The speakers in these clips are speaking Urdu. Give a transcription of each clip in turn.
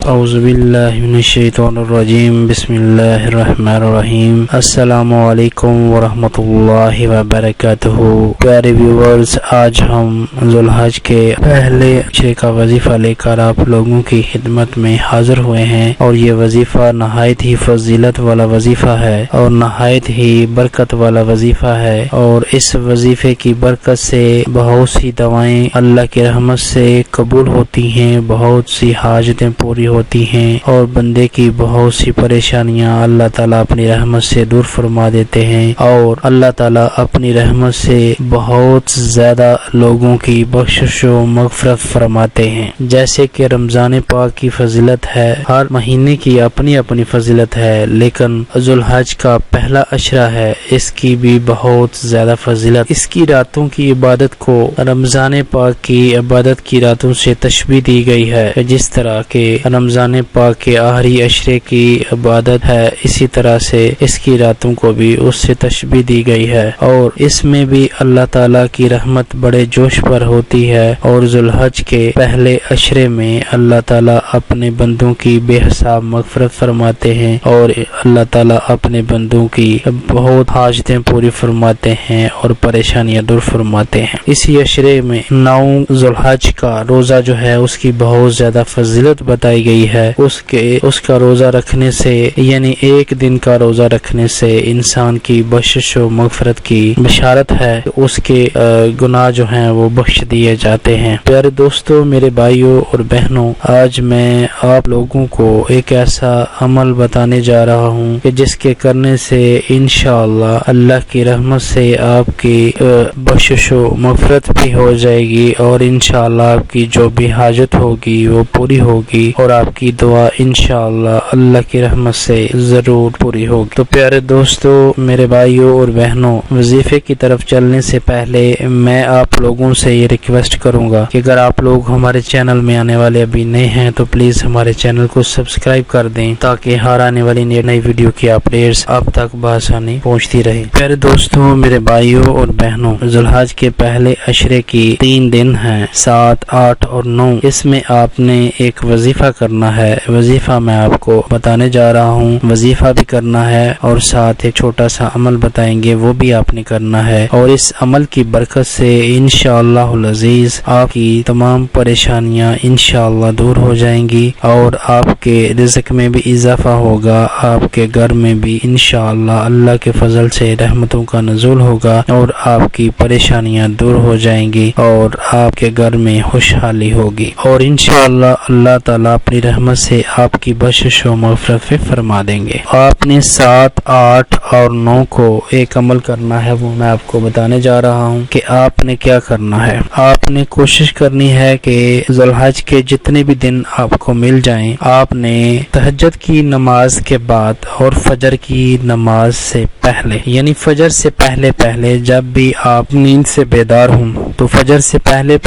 اعوذ باللہ من الشیطان الرجیم بسم اللہ الرحمن الرحیم السلام علیکم ورحمۃ اللہ وبرکاتہ۔ پیارے ویورز، آج ہم ذوالحج کے پہلے عشرے کا وظیفہ لے کر آپ لوگوں کی خدمت میں حاضر ہوئے ہیں، اور یہ وظیفہ نہایت ہی فضیلت والا وظیفہ ہے اور نہایت ہی برکت والا وظیفہ ہے، اور اس وظیفے کی برکت سے بہت سی دعائیں اللہ کی رحمت سے قبول ہوتی ہیں، بہت سی حاجتیں پوری ہوتی ہیں، اور بندے کی بہت سی پریشانیاں اللہ تعالیٰ اپنی رحمت سے دور فرما دیتے ہیں، اور اللہ تعالیٰ اپنی رحمت سے بہت زیادہ لوگوں کی بخشش و مغفرت فرماتے ہیں۔ جیسے کہ رمضان پاک کی فضیلت ہے، ہر مہینے کی اپنی اپنی فضیلت ہے، لیکن ذوالحج کا پہلا عشرہ ہے، اس کی بھی بہت زیادہ فضیلت۔ اس کی راتوں کی عبادت کو رمضان پاک کی عبادت کی راتوں سے تشبیہ دی گئی ہے، جس طرح کہ رمضان پاک کے آخری عشرے کی عبادت ہے، اسی طرح سے اس کی راتوں کو بھی اس سے تشبیہ دی گئی ہے، اور اس میں بھی اللہ تعالیٰ کی رحمت بڑے جوش پر ہوتی ہے، اور ذوالحج کے پہلے عشرے میں اللہ تعالیٰ اپنے بندوں کی بے حساب مغفرت فرماتے ہیں، اور اللہ تعالیٰ اپنے بندوں کی بہت حاجتیں پوری فرماتے ہیں اور پریشانیاں دور فرماتے ہیں۔ اسی عشرے میں 9 ذوالحج کا روزہ جو ہے اس کی بہت زیادہ فضیلت بتائی گئی ہے۔ اس کا روزہ رکھنے سے، یعنی ایک دن کا روزہ رکھنے سے انسان کی بخشش و مغفرت کی بشارت ہے، اس کے گناہ جو ہیں وہ بخش دیے جاتے ہیں۔ پیارے دوستو، میرے بھائیوں اور بہنوں، آج میں آپ لوگوں کو ایک ایسا عمل بتانے جا رہا ہوں کہ جس کے کرنے سے انشاءاللہ اللہ کی رحمت سے آپ کی بخشش و مغفرت بھی ہو جائے گی، اور انشاءاللہ آپ کی جو بھی حاجت ہوگی وہ پوری ہوگی، اور آپ کی دعا انشاءاللہ اللہ کی رحمت سے ضرور پوری ہوگی۔ تو پیارے دوستو، میرے بھائیوں اور بہنوں، وظیفے کی طرف چلنے سے پہلے میں آپ لوگوں سے یہ ریکویسٹ کروں گا کہ اگر آپ لوگ ہمارے چینل میں آنے والے ابھی نئے ہیں تو پلیز ہمارے چینل کو سبسکرائب کر دیں، تاکہ ہر آنے والی نئی ویڈیو کی اپڈیٹس آپ تک بآسانی پہنچتی رہے۔ پیارے دوستوں، میرے بھائیوں اور بہنوں، ذوالحج کے پہلے عشرے کی 3 دن ہیں، 7، 8 اور 9۔ اس میں آپ نے ایک وظیفہ کرنا ہے۔ وظیفہ میں آپ کو بتانے جا رہا ہوں، وظیفہ بھی کرنا ہے اور ساتھ ایک چھوٹا سا عمل بتائیں گے، وہ بھی آپ نے کرنا ہے، اور اس عمل کی برکت سے انشاءاللہ العزیز آپ کی تمام پریشانیاں انشاءاللہ دور ہو جائیں گی، اور آپ کے رزق میں بھی اضافہ ہوگا، آپ کے گھر میں بھی انشاءاللہ اللہ کے فضل سے رحمتوں کا نزول ہوگا، اور آپ کی پریشانیاں دور ہو جائیں گی، اور آپ کے گھر میں خوشحالی ہوگی، اور انشاءاللہ اللہ تعالیٰ اپنی رحمت سے آپ کی بخشش و مغفرت فرما دیں گے۔ آپ نے 7، 8 اور 9 کو ایک عمل کرنا ہے، وہ میں آپ کو بتانے جا رہا ہوں کہ آپ نے کیا کرنا ہے۔ آپ نے کوشش کرنی ہے کہ ذوالحج کے جتنے بھی دن آپ کو مل جائیں، آپ نے تہجد کی نماز کے بعد اور فجر کی نماز سے پہلے، یعنی فجر سے پہلے جب بھی آپ نیند سے بیدار ہوں تو فجر سے پہلے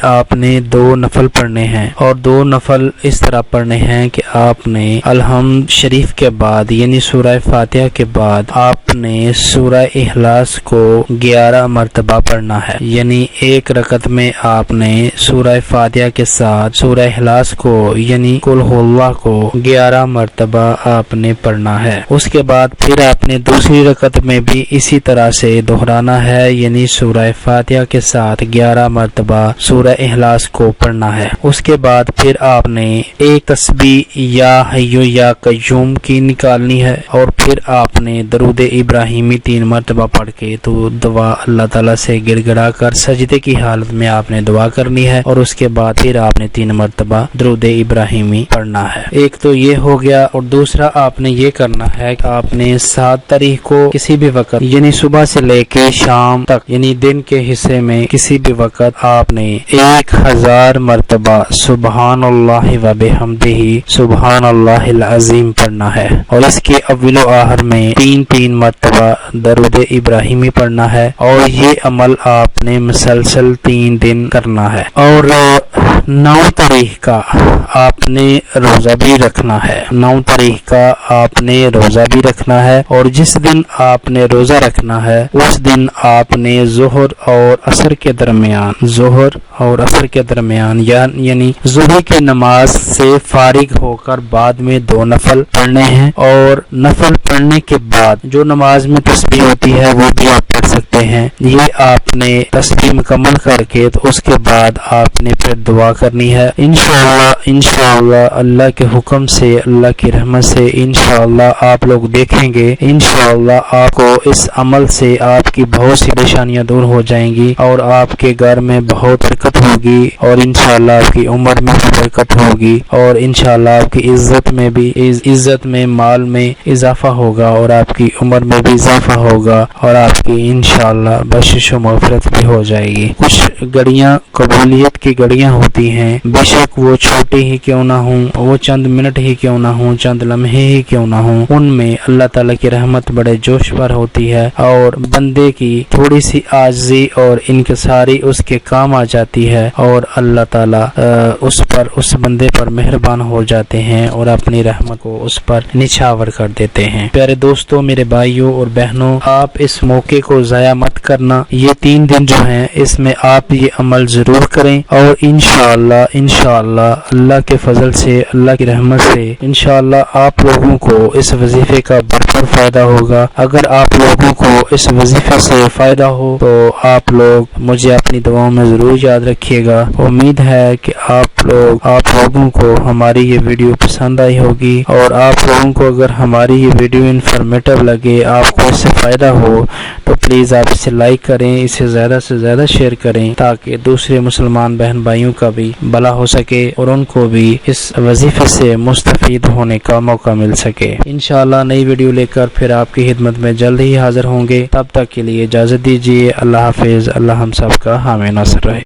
آپ نے 2 نفل پڑھنے ہیں، اور 2 نفل اس طرح پڑھنے ہیں کہ آپ نے الحمد شریف کے بعد، یعنی سورہ فاتحہ کے بعد آپ نے سورہ اخلاص کو 11 مرتبہ پڑھنا ہے، یعنی ایک رکعت میں آپ نے سورہ فاتحہ کے ساتھ سورہ اخلاص کو، یعنی قل هو اللہ کو 11 مرتبہ آپ نے پڑھنا ہے۔ اس کے بعد پھر آپ نے دوسری رکعت میں بھی اسی طرح سے دہرانا ہے، یعنی سورہ فاتحہ کے ساتھ 11 مرتبہ سورہ اخلاص کو پڑھنا ہے۔ اس کے بعد پھر آپ نے ایک تسبیح یا حی یا قیوم کی نکالنی ہے، اور پھر آپ نے درود ابراہیمی 3 مرتبہ پڑھ کے تو دعا اللہ تعالیٰ سے گڑ گڑا کر سجدے کی حالت میں آپ نے دعا کرنی ہے، اور اس کے بعد پھر آپ نے 3 مرتبہ درود ابراہیمی پڑھنا ہے۔ ایک تو یہ ہو گیا، اور دوسرا آپ نے یہ کرنا ہے کہ آپ نے 7 تاریخ کو کسی بھی وقت، یعنی صبح سے لے کے شام تک، یعنی دن کے حصے میں کسی بھی وقت آپ نے 1000 مرتبہ سبحان اللہ و بحمدہ سبحان اللہ العظیم پڑھنا ہے، اور اس کے اول و آخر میں 3 مرتبہ درود ابراہیمی پڑھنا ہے، اور یہ عمل آپ نے مسلسل 3 دن کرنا ہے۔ اور 9 تاریخ کا آپ نے روزہ بھی رکھنا ہے، 9 تاریخ کا آپ نے روزہ بھی رکھنا ہے، اور جس دن آپ نے روزہ رکھنا ہے اس دن آپ نے ظہر اور عصر کے درمیان یعنی ظہر کی نماز سے سے فارغ ہوکر بعد میں 2 نفل پڑھنے ہیں، اور نفل پڑھنے کے بعد جو نماز میں تسبیح ہوتی ہے وہ بھی آپ پڑھ سکتے ہیں۔ یہ آپ نے تسبیح مکمل کر کے تو اس کے بعد آپ نے پھر دعا کرنی ہے۔ انشاءاللہ اللہ کے حکم سے، اللہ کی رحمت سے انشاءاللہ آپ لوگ دیکھیں گے، انشاءاللہ آپ کو اس عمل سے آپ کی بہت سی پریشانیاں دور ہو جائیں گی، اور آپ کے گھر میں بہت برکت ہوگی، اور انشاءاللہ آپ کی عمر میں بھی برکت ہوگی، اور انشاءاللہ آپ کی عزت میں مال میں اضافہ ہوگا، اور آپ کی عمر میں بھی اضافہ ہوگا، اور آپ کی انشاءاللہ بخشش و مغفرت بھی ہو جائے گی۔ کچھ گھڑیاں قبولیت کی گھڑیاں ہوتی ہیں، بے شک وہ چھوٹی ہی کیوں نہ ہوں، وہ چند منٹ ہی کیوں نہ ہوں، چند لمحے ہی کیوں نہ ہوں، ان میں اللہ تعالیٰ کی رحمت بڑے جوش پر ہوتی ہے، اور بندے کی تھوڑی سی عاجزی اور انکساری اس کے کام آ جاتی ہے، اور اللہ تعالیٰ اس بندے پر مہربان ہو جاتے ہیں اور اپنی رحمت کو اس پر نچھاور کر دیتے ہیں۔ پیارے دوستو، میرے بھائیوں اور بہنوں، آپ اس موقع کو ضائع مت کرنا۔ یہ 3 دن جو ہیں اس میں آپ یہ عمل ضرور کریں، اور انشاءاللہ اللہ کے فضل سے، اللہ کی رحمت سے انشاءاللہ آپ لوگوں کو اس وظیفے کا بھرپور فائدہ ہوگا۔ اگر آپ لوگوں کو اس وظیفے سے فائدہ ہو تو آپ لوگ مجھے اپنی دعاؤں میں ضرور یاد رکھیے گا۔ امید ہے کہ آپ لوگوں کو ہماری یہ ویڈیو پسند آئی ہوگی، اور آپ لوگوں کو اگر ہماری یہ ویڈیو انفارمیٹو لگے، آپ کو اس سے فائدہ ہو، تو پلیز آپ اسے لائک کریں، اسے زیادہ سے زیادہ شیئر کریں، تاکہ دوسرے مسلمان بہن بھائیوں کا بھی بھلا ہو سکے اور ان کو بھی اس وظیفے سے مستفید ہونے کا موقع مل سکے۔ انشاءاللہ نئی ویڈیو لے کر پھر آپ کی خدمت میں جلد ہی حاضر ہوں گے۔ تب تک کے لیے اجازت دیجیے۔ اللہ حافظ۔ اللہ ہم سب کا حامی ناصر رہے۔